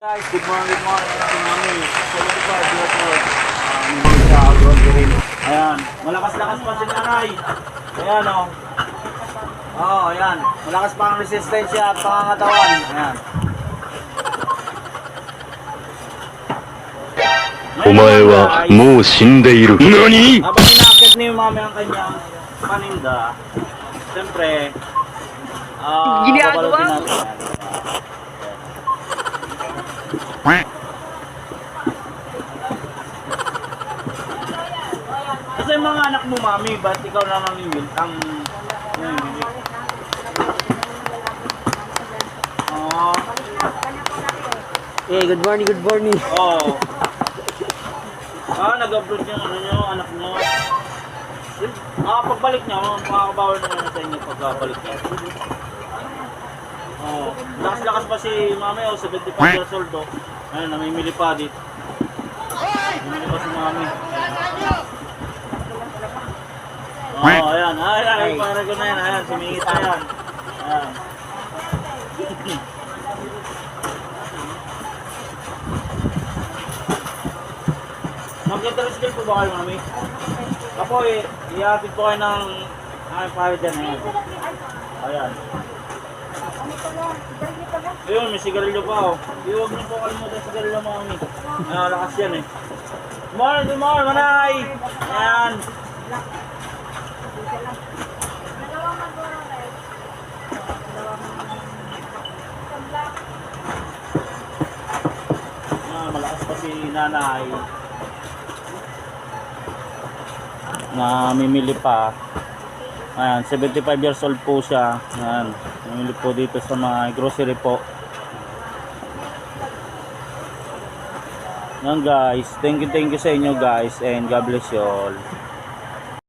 Guys, good morning. Mami. Saludo pa, Diyos. Sa abroad rin. Ayan, malakas-lakas pa si nanay. Ayan o. Ayan. Malakas pa ang resistensya at pangangatawan. Ayan. お前はもう死んでいる。何？ Habang inakit ni mami ang kanyang paninda, siyempre, Ginagawa babalutin mo? natin. Kasi yung mga anak mo, mami, ba't ikaw na namimil? Good morning, good morning. Nag-upload yung anak nyo. Pagbalik nyo, makakabawal naman sa inyo pagkabalik nyo. Lakas-lakas pa si mami, 75 years old. Ayun, namimili pa dito. Namimili pa si mami. Ayan. Ay, parang ko na yan. Ayan, sumingit na yan. Ayan. Mag-interest po ba kayo, mami? Ako ihatid po kayo ng pahit dyan. Ayan. Ayun, may sigarilyo pa oh. Huwag niyo po kalimutan sigarilyo, mami. Lakas yan eh. Good morning, manay! Ayan. Malakas pa si nanay. Namimili pa. Ayan, 75 years old po siya. Ayan, namimili po dito sa mga grocery po. Ayan guys, thank you sa inyo guys, and God bless you all.